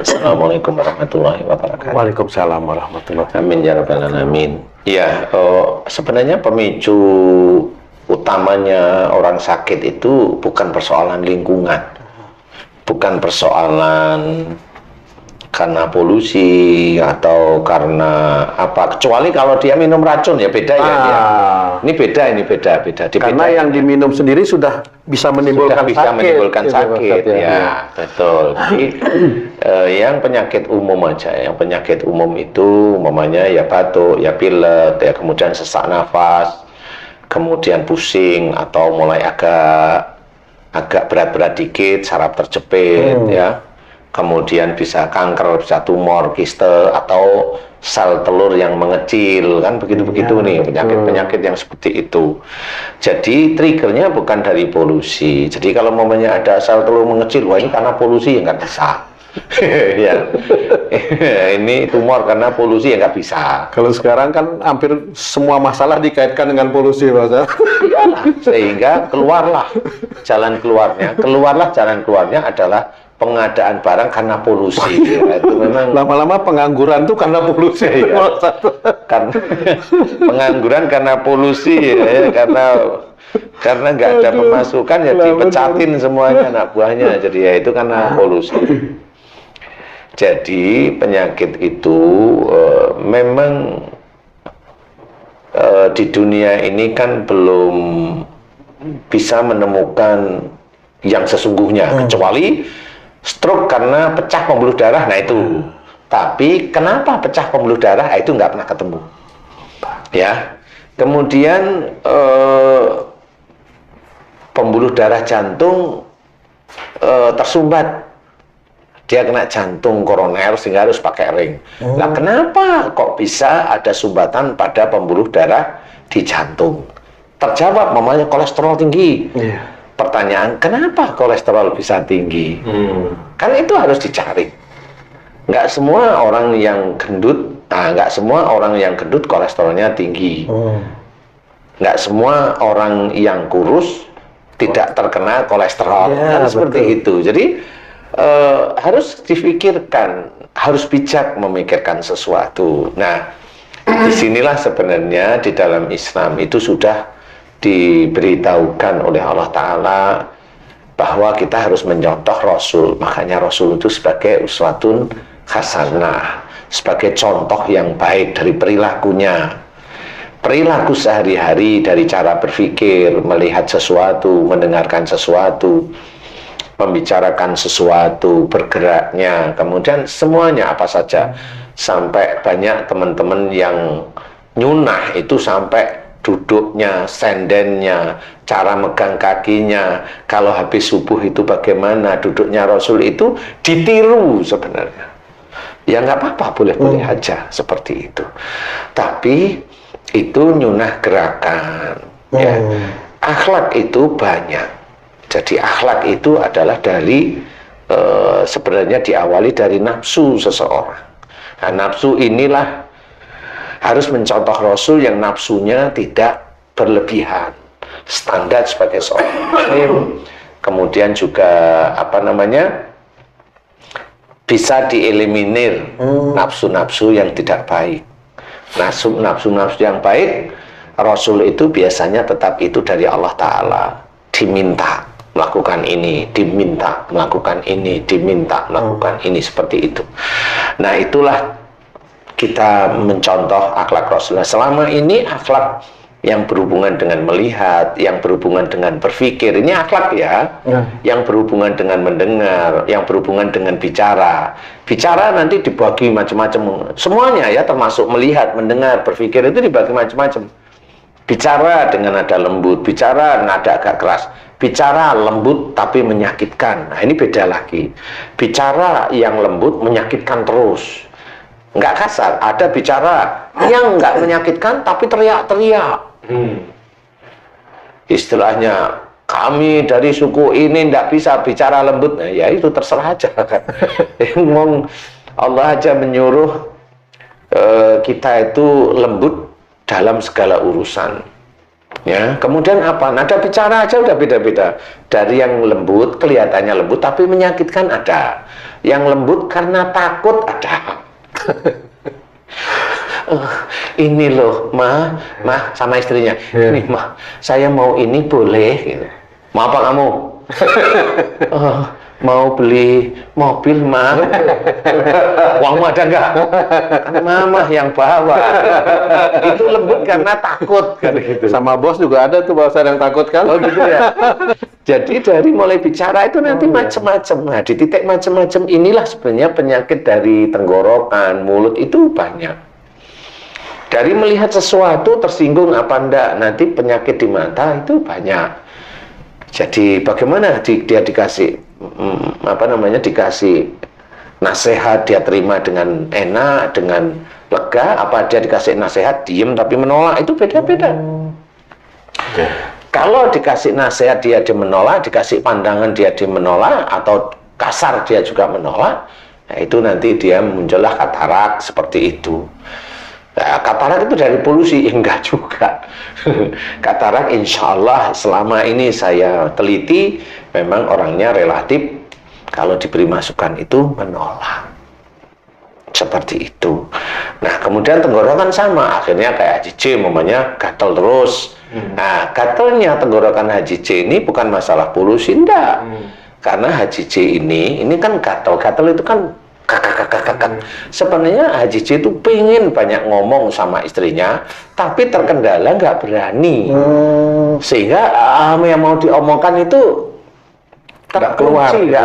Assalamualaikum warahmatullahi wabarakatuh. Waalaikumsalam warahmatullahi wabarakatuh. Amin ya rabbal alamin. Ya, sebenarnya pemicu utamanya orang sakit itu bukan persoalan lingkungan, bukan persoalan karena polusi atau karena apa, kecuali kalau dia minum racun ya beda ya dia. Ini beda. Karena yang diminum sendiri sudah bisa menimbulkan sakit ya. Betul. Jadi yang penyakit umum aja, yang penyakit umum itu umpamanya ya batuk, ya pilek, ya kemudian sesak nafas, kemudian pusing atau mulai agak berat-berat dikit, saraf terjepit ya. Kemudian bisa kanker, bisa tumor, kiste, atau sel telur yang mengecil, kan begitu-begitu nih, penyakit-penyakit yang seperti itu. Jadi triggernya bukan dari polusi. Jadi kalau momennya ada sel telur mengecil, wah ini karena polusi ya nggak bisa. Ya. Ini tumor karena polusi ya nggak bisa. Kalau sekarang kan hampir semua masalah dikaitkan dengan polusi, Mas. Iyalah, sehingga keluarlah jalan keluarnya adalah pengadaan barang karena polusi. Ya, itu memang lama-lama pengangguran tuh karena polusi. Ya. Karena pengangguran karena polusi ya, karena nggak ada pemasukan ya dipecatin semuanya anak buahnya. Jadi ya itu karena polusi. Jadi penyakit itu memang di dunia ini kan belum bisa menemukan yang sesungguhnya, kecuali stroke karena pecah pembuluh darah, nah itu. Tapi kenapa pecah pembuluh darah, itu nggak pernah ketemu. Ya. Kemudian pembuluh darah jantung tersumbat, dia kena jantung koroner sehingga harus pakai ring. Nah, kenapa kok bisa ada sumbatan pada pembuluh darah di jantung? Terjawab, mamanya kolesterol tinggi. Pertanyaan, kenapa kolesterol bisa tinggi? Kan itu harus dicari. Nggak semua orang yang gendut, nggak semua orang yang gendut kolesterolnya tinggi. Nggak semua orang yang kurus tidak terkena kolesterol. Kan seperti itu. Jadi harus difikirkan, harus bijak memikirkan sesuatu. Nah, disinilah sebenarnya di dalam Islam itu sudah diberitahukan oleh Allah Ta'ala bahwa kita harus mencontoh Rasul. Makanya Rasul itu sebagai uswatun hasanah, sebagai contoh yang baik dari perilakunya, perilaku sehari-hari, dari cara berpikir, melihat sesuatu, mendengarkan sesuatu, membicarakan sesuatu, bergeraknya, kemudian semuanya apa saja. Sampai banyak teman-teman yang nyunah itu sampai duduknya, sendennya, cara megang kakinya, kalau habis subuh itu bagaimana duduknya Rasul itu ditiru sebenarnya. Ya nggak apa-apa, boleh-boleh aja seperti itu. Tapi itu nyunah gerakan. Ya. Akhlak itu banyak. Jadi akhlak itu adalah dari sebenarnya diawali dari nafsu seseorang. Nah, nafsu inilah harus mencontoh Rasul yang nafsunya tidak berlebihan, standar sebagai seorang muslim. Kemudian juga bisa dieliminir nafsu-nafsu yang tidak baik. Nafsu-nafsu yang baik, Rasul itu biasanya tetap itu dari Allah Ta'ala, diminta melakukan ini, diminta melakukan ini, diminta melakukan ini, seperti itu. Nah, itulah kita mencontoh akhlak Rasulullah. Selama ini akhlak yang berhubungan dengan melihat, yang berhubungan dengan berpikir, ini akhlak ya. Yang berhubungan dengan mendengar, yang berhubungan dengan bicara. Bicara nanti dibagi macam-macam, semuanya ya, termasuk melihat, mendengar, berpikir itu dibagi macam-macam. Bicara dengan nada lembut, bicara nada agak keras, bicara lembut tapi menyakitkan. Nah, ini beda lagi. Bicara yang lembut menyakitkan terus, nggak kasar. Ada bicara yang nggak menyakitkan tapi teriak-teriak. Istilahnya, kami dari suku ini nggak bisa bicara lembut. Nah, ya itu terserah aja kan. Allah aja menyuruh kita itu lembut dalam segala urusan. Ya, kemudian apa? Nada bicara aja udah beda-beda. Dari yang lembut, kelihatannya lembut, tapi menyakitkan ada. Yang lembut karena takut ada. Ini loh, mah sama istrinya. Ini mah, saya mau ini boleh? Gitu. Mau apa kamu? Mau beli mobil, mah. Uangmu ada nggak? Kan mama yang bawa. Itu lembut karena takut kan gitu. Sama bos juga ada tuh bahasa yang takut kan? Oh gitu ya. Jadi dari mulai bicara itu nanti macam-macam. Nah, di titik macam-macam inilah sebenarnya penyakit dari tenggorokan, mulut itu banyak. Dari melihat sesuatu tersinggung apa enggak, nanti penyakit di mata itu banyak. Jadi bagaimana dia dikasih dikasih nasihat dia terima dengan enak, dengan lega, apa dia dikasih nasihat diem tapi menolak, itu beda-beda. Kalau dikasih nasihat dia menolak, dikasih pandangan dia menolak, atau kasar dia juga menolak, nah itu nanti dia muncullah katarak seperti itu. Nah, katarak itu dari polusi? Enggak juga. Katarak insya Allah selama ini saya teliti memang orangnya relatif kalau diberi masukan itu menolak. Seperti itu. Nah kemudian tenggorokan sama, akhirnya kayak Haji C umpamanya gatal terus. Nah gatalnya tenggorokan Haji C ini bukan masalah polusi, enggak. Karena Haji C ini kan gatal itu kan kakak. Sebenarnya Haji C itu pengen banyak ngomong sama istrinya, tapi terkendala nggak berani, sehingga yang mau diomongkan itu nggak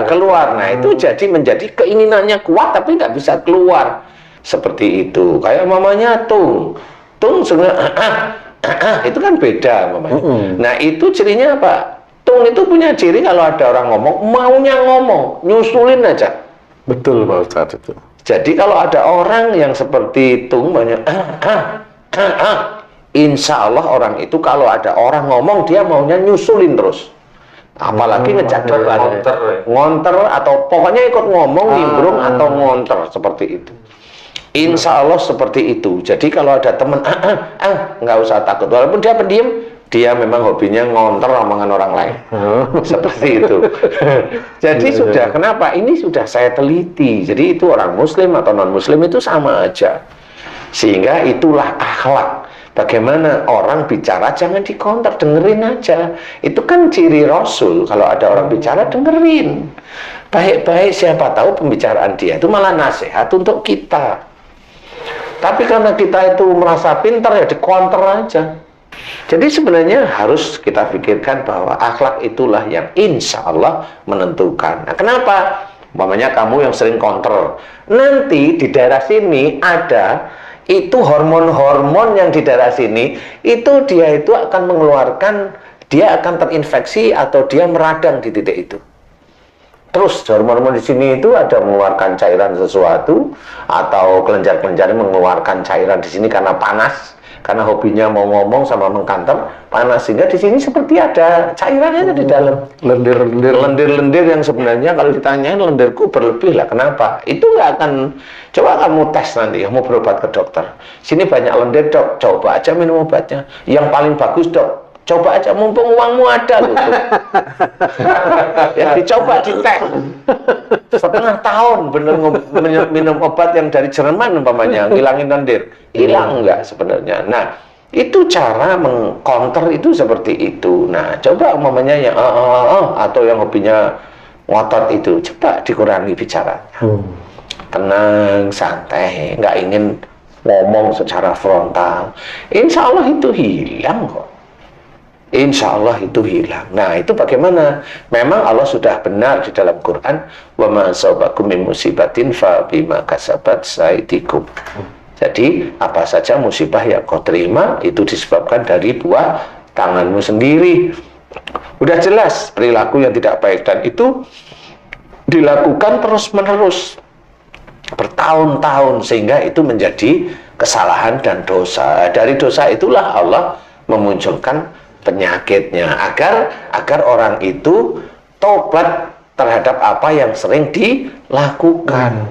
keluar. Nah itu jadi menjadi keinginannya kuat, tapi nggak bisa keluar. Seperti itu. Kayak mamanya tung sebenarnya itu kan beda mamanya. Nah itu cirinya apa? Tung itu punya ciri kalau ada orang ngomong, maunya ngomong, nyusulin aja. Betul Pak Ustadz itu. Jadi kalau ada orang yang seperti itu banyak insya Allah orang itu kalau ada orang ngomong dia maunya nyusulin terus. Apalagi ngejak debat, ngonter atau pokoknya ikut ngomong, nimbrung atau ngonter seperti itu. Insya Allah seperti itu. Jadi kalau ada teman nggak usah takut, walaupun dia pendiam, dia memang hobinya ngonter omongan orang lain. Seperti itu. Jadi sudah, kenapa? Ini sudah saya teliti. Jadi itu orang muslim atau non muslim itu sama aja. Sehingga itulah akhlak. Bagaimana orang bicara jangan dikonter, dengerin aja. Itu kan ciri Rasul. Kalau ada orang bicara dengerin. Baik-baik, siapa tahu pembicaraan dia itu malah nasihat untuk kita. Tapi karena kita itu merasa pintar ya dikonter aja. Jadi sebenarnya harus kita pikirkan bahwa akhlak itulah yang insya Allah menentukan. Nah, kenapa? Umpamanya kamu yang sering kontrol, nanti di daerah sini ada itu hormon-hormon yang di daerah sini itu dia itu akan mengeluarkan, dia akan terinfeksi atau dia meradang di titik itu. Terus hormon-hormon di sini itu ada mengeluarkan cairan sesuatu atau kelenjar-kelenjar mengeluarkan cairan di sini karena panas. Karena hobinya mau ngomong sama mengkanter panas, sehingga di sini seperti ada cairannya di dalam lendir-lendir yang sebenarnya kalau ditanyain lendirku berlebih lah. Kenapa? Itu nggak akan. Coba kamu tes nanti, kamu berobat ke dokter. Sini banyak lendir dok, coba aja minum obatnya. Yang paling bagus dok, coba aja mumpung uangmu ada loh. Ya dicoba dites. Setengah tahun bener minum obat yang dari Jerman umpamanya ngilangin lendir, hilang enggak sebenarnya. Nah itu cara mengcounter itu seperti itu. Nah coba umpamanya yang atau yang hobinya ngotot itu coba dikurangi bicaranya, tenang santai, nggak ingin ngomong secara frontal, insya Allah itu hilang kok. Insya Allah itu hilang. Nah itu bagaimana? Memang Allah sudah benar di dalam Quran, wa ma asabakum min musibatin fa bima kasabat aydikum. Jadi apa saja musibah yang kau terima itu disebabkan dari buah tanganmu sendiri. Udah jelas perilaku yang tidak baik, dan itu dilakukan terus menerus bertahun-tahun sehingga itu menjadi kesalahan dan dosa. Dari dosa itulah Allah memunculkan penyakitnya agar orang itu tobat terhadap apa yang sering dilakukan.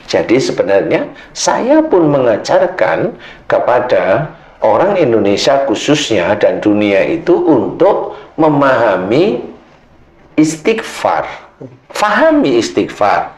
Jadi sebenarnya saya pun mengajarkan kepada orang Indonesia khususnya dan dunia itu untuk memahami istighfar. Fahami istighfar.